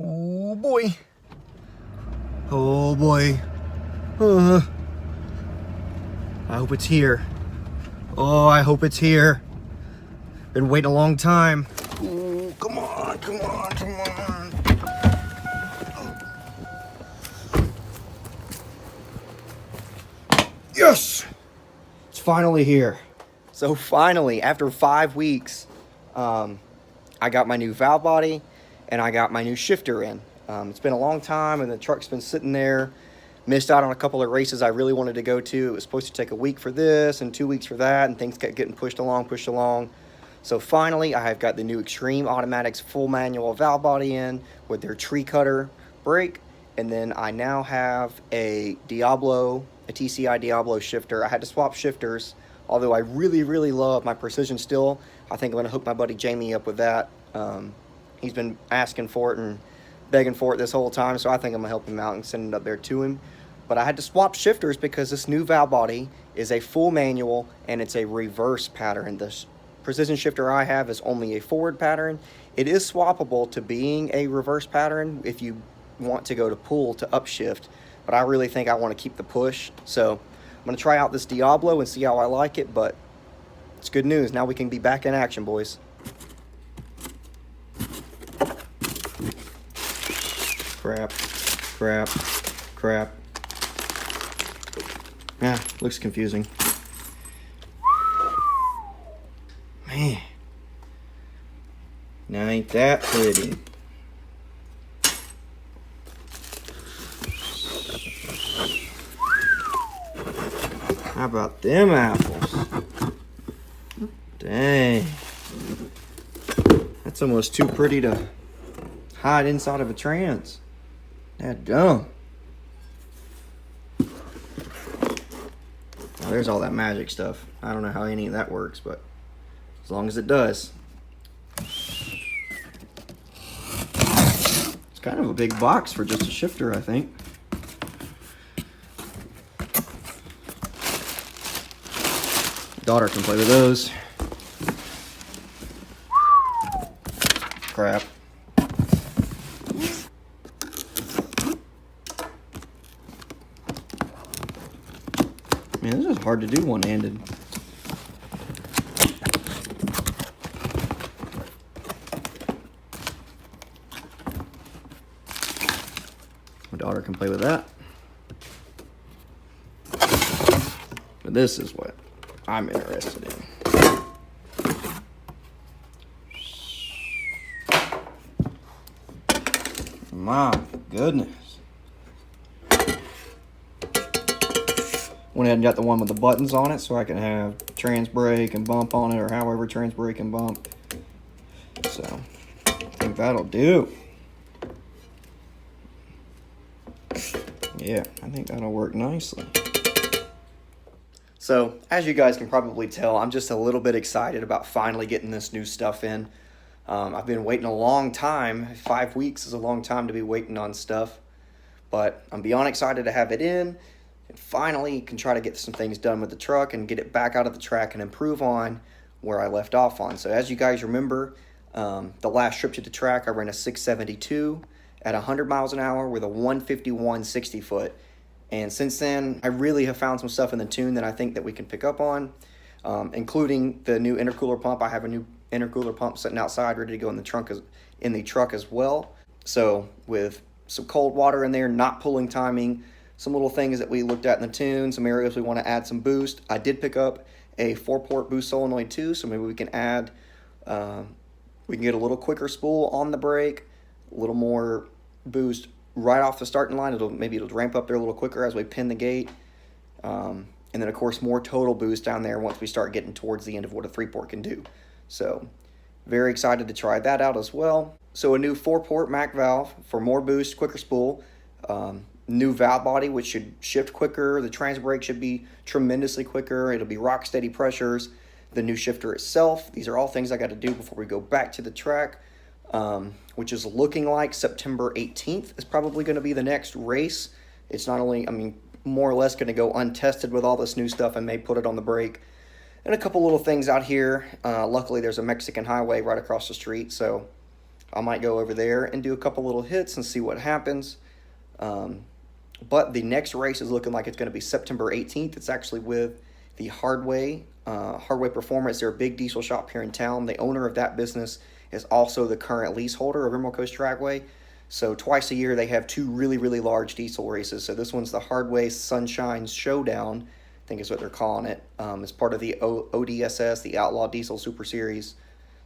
Oh boy. Oh boy. I hope it's here. Oh, I hope it's here. Been waiting a long time. Ooh, come on, come on, come on. Yes! It's finally here. So finally, after 5 weeks, I got my new valve body and I got my new shifter in. It's been a long time and the truck's been sitting there. Missed out on a couple of races I really wanted to go to. It was supposed to take a week for this and 2 weeks for that, and things kept getting pushed along. So finally, I have got the new Extreme Automatics full manual valve body in with their tree cutter brake, and then I now have a TCI Diablo Shifter. I had to swap shifters, although I really love my precision still. I think I'm going to hook my buddy Jamie up with that. He's been asking for it and begging for it this whole time, so I think I'm going to help him out and send it up there to him. But I had to swap shifters because this new valve body is a full manual and it's a reverse pattern. This precision shifter I have is only a forward pattern. It is swappable to being a reverse pattern if you want to go to pull to upshift, but I really think I want to keep the push. So I'm going to try out this Diablo and see how I like it, but it's good news. Now we can be back in action, boys. Crap. Yeah, looks confusing. Man. Now ain't that pretty. How about them apples? Dang. That's almost too pretty to hide inside of a trans. That dumb. Well, there's all that magic stuff. I don't know how any of that works, but as long as it does. It's kind of a big box for just a shifter, I think. Daughter can play with those. Crap. Man, this is hard to do one-handed. My daughter can play with that. But this is what I'm interested in. My goodness. Went ahead and got the one with the buttons on it so I can have Transbrake and bump on it, or however Transbrake and bump. So I think that'll do. Yeah, I think that'll work nicely. So as you guys can probably tell, I'm just a little bit excited about finally getting this new stuff in. I've been waiting a long time. 5 weeks is a long time to be waiting on stuff, but I'm beyond excited to have it in. And finally can try to get some things done with the truck and get it back out of the track and improve on where I left off on. So as you guys remember, the last trip to the track, I ran a 672 at 100 miles an hour with a 151 60 foot. And since then, I really have found some stuff in the tune that I think that we can pick up on, including the new intercooler pump. I have a new intercooler pump sitting outside ready to go in the truck as well. So with some cold water in there, not pulling timing, some little things that we looked at in the tune, some areas we want to add some boost. I did pick up a 4-port boost solenoid too, so maybe we can add, we can get a little quicker spool on the brake, a little more boost right off the starting line. Maybe it'll ramp up there a little quicker as we pin the gate. And then of course more total boost down there once we start getting towards the end of what a 3-port can do. So very excited to try that out as well. So a new 4-port Mac valve for more boost, quicker spool. New valve body, which should shift quicker. The Transbrake should be tremendously quicker. It'll be rock steady pressures. The new shifter itself. These are all things I got to do before we go back to the track, which is looking like September 18th is probably going to be the next race. It's not only, I mean, more or less going to go untested with all this new stuff and may put it on the brake. And a couple little things out here. Luckily, there's a Mexican highway right across the street, so I might go over there and do a couple little hits and see what happens. But the next race is looking like it's going to be September 18th. It's actually with the Hardway Performance. They're a big diesel shop here in town. The owner of that business is also the current leaseholder of Emerald Coast Trackway. So twice a year they have two really, really large diesel races. So this one's the Hardway Sunshine Showdown, I think is what they're calling it. It's part of the ODSS, the Outlaw Diesel Super Series.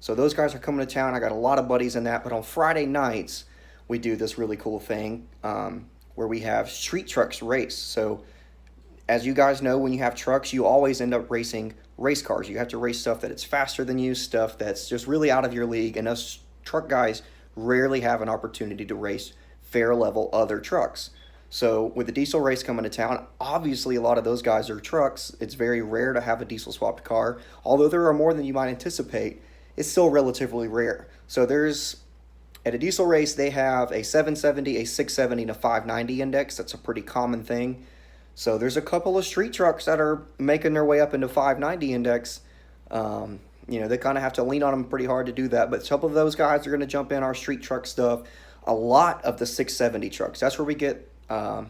So those guys are coming to town. I got a lot of buddies in that. But on Friday nights, we do this really cool thing where we have street trucks race. So as you guys know, when you have trucks, you always end up racing race cars. You have to race stuff that it's faster than you, stuff that's just really out of your league. And us truck guys rarely have an opportunity to race fair level other trucks. So with the diesel race coming to town, obviously a lot of those guys are trucks. It's very rare to have a diesel swapped car. Although there are more than you might anticipate, it's still relatively rare. So at a diesel race, they have a 770, a 670, and a 590 index. That's a pretty common thing. So there's a couple of street trucks that are making their way up into 590 index. They kind of have to lean on them pretty hard to do that. But a couple of those guys are going to jump in our street truck stuff. A lot of the 670 trucks. That's where we get, I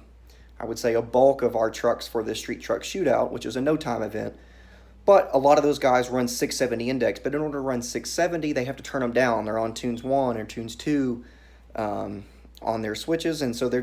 would say, a bulk of our trucks for the street truck shootout, which is a no-time event. But a lot of those guys run 670 index. But in order to run 670, they have to turn them down. They're on tunes 1 or tunes 2 on their switches. And so they're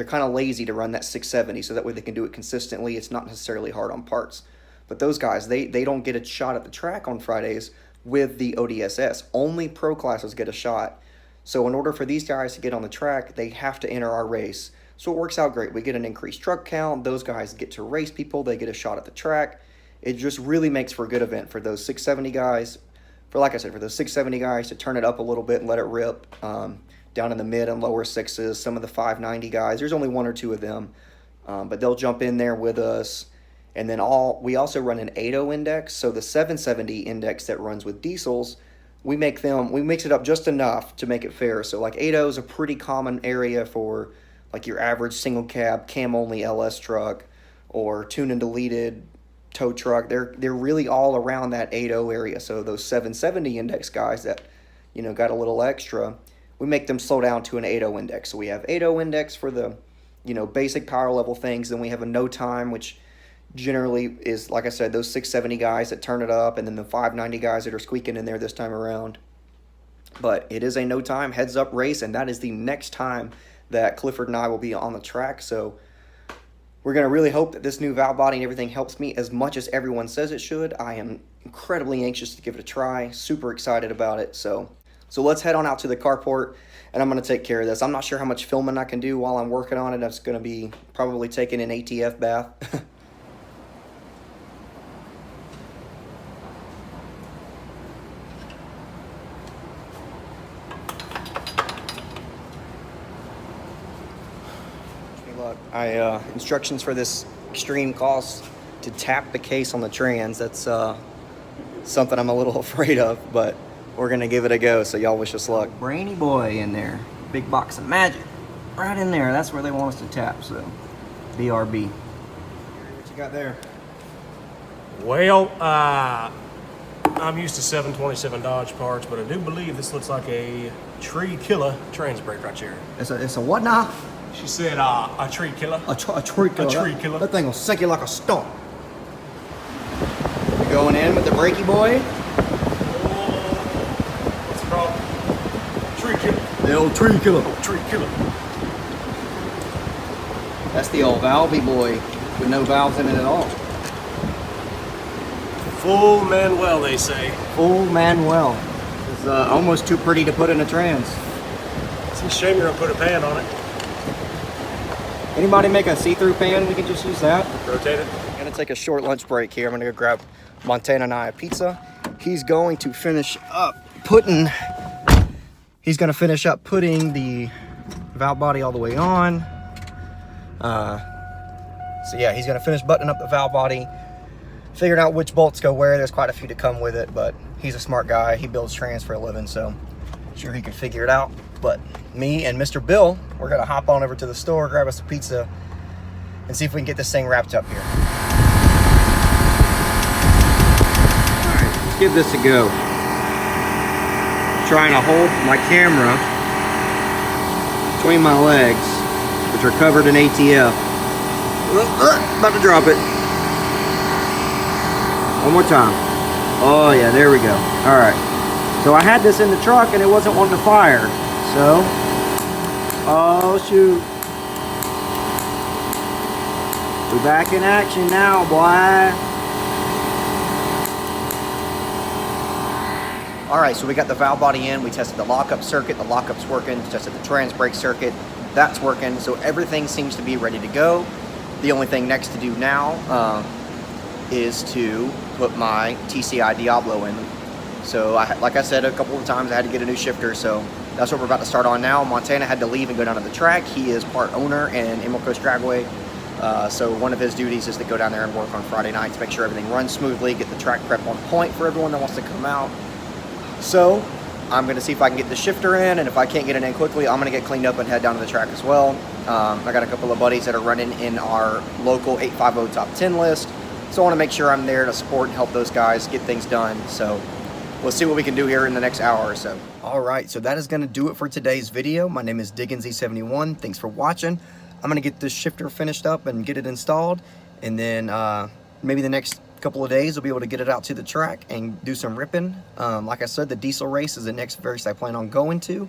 kind of lazy to run that 670. So that way they can do it consistently. It's not necessarily hard on parts. But those guys, they don't get a shot at the track on Fridays with the ODSS. Only pro classes get a shot. So in order for these guys to get on the track, they have to enter our race. So it works out great. We get an increased truck count. Those guys get to race people. They get a shot at the track. It just really makes for a good event for those 670 guys. For those 670 guys to turn it up a little bit and let it rip down in the mid and lower sixes. Some of the 590 guys, there's only one or two of them, but they'll jump in there with us. And then we also run an 80 index. So the 770 index that runs with diesels, we mix it up just enough to make it fair. So like 80 is a pretty common area for like your average single cab cam only LS truck or tune and deleted tow truck. They're really all around that 80 area. So those 770 index guys that got a little extra, we make them slow down to an 80 index. So we have 80 index for the basic power level things. Then we have a no time, which generally is, like I said, those 670 guys that turn it up, and then the 590 guys that are squeaking in there this time around. But it is a no time heads up race, and that is the next time that Clifford and I will be on the track. So we're going to really hope that this new valve body and everything helps me as much as everyone says it should. I am incredibly anxious to give it a try, super excited about it. So let's head on out to the carport, and I'm going to take care of this. I'm not sure how much filming I can do while I'm working on it. That's going to be probably taking an ATF bath. Instructions for this Extreme calls to tap the case on the trans. That's something I'm a little afraid of, but we're gonna give it a go, so y'all wish us luck. Brainy boy in there, big box of magic, right in there. That's where they want us to tap, so BRB. What you got there? Well, I'm used to 727 Dodge parts, but I do believe this looks like a tree killer Transbrake right here. It's a what now? She said a tree killer. A tree killer. A tree killer. That thing will sink you like a stone. You going in with the brakey boy? What's it called? Tree killer. The old tree killer. Oh, tree killer. That's the old valvey boy with no valves in it at all. Full Manuel, they say. Full Manuel. It's almost too pretty to put in a trans. It's a shame you're gonna put a pan on it. Anybody make a see-through pan? We can just use that. Rotate it. I'm gonna take a short lunch break here. I'm gonna go grab Montana and I a pizza. He's going to finish up putting the valve body all the way on. So yeah, he's gonna finish buttoning up the valve body, figuring out which bolts go where. There's quite a few to come with it, but he's a smart guy. He builds trans for a living, so I'm sure he can figure it out. But me and Mr. Bill, we're gonna hop on over to the store, grab us a pizza, and see if we can get this thing wrapped up here. All right, let's give this a go. trying to hold my camera between my legs, which are covered in ATF. About to drop it. One more time. Oh yeah, there we go. All right. So I had this in the truck and it wasn't wanting to fire. So, oh shoot. We're back in action now, boy. All right, so we got the valve body in. We tested the lockup circuit. The lockup's working. Tested the Transbrake circuit. That's working. So everything seems to be ready to go. The only thing next to do now is to put my TCI Diablo in. So like I said a couple of times, I had to get a new shifter. So that's what we're about to start on now. Montana had to leave and go down to the track. He is part owner in Emerald Coast Dragway. So one of his duties is to go down there and work on Friday nights, make sure everything runs smoothly, get the track prep on point for everyone that wants to come out. So I'm going to see if I can get the shifter in, and if I can't get it in quickly, I'm going to get cleaned up and head down to the track as well. I got a couple of buddies that are running in our local 850 top 10 list, so I want to make sure I'm there to support and help those guys get things done. So we'll see what we can do here in the next hour or so. All right, so that is going to do it for today's video. My name is Diggins71. Thanks for watching. I'm going to get this shifter finished up and get it installed, and then maybe the next couple of days we'll be able to get it out to the track and do some ripping. Like I said, the diesel race is the next race I plan on going to,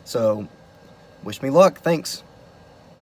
so wish me luck. Thanks.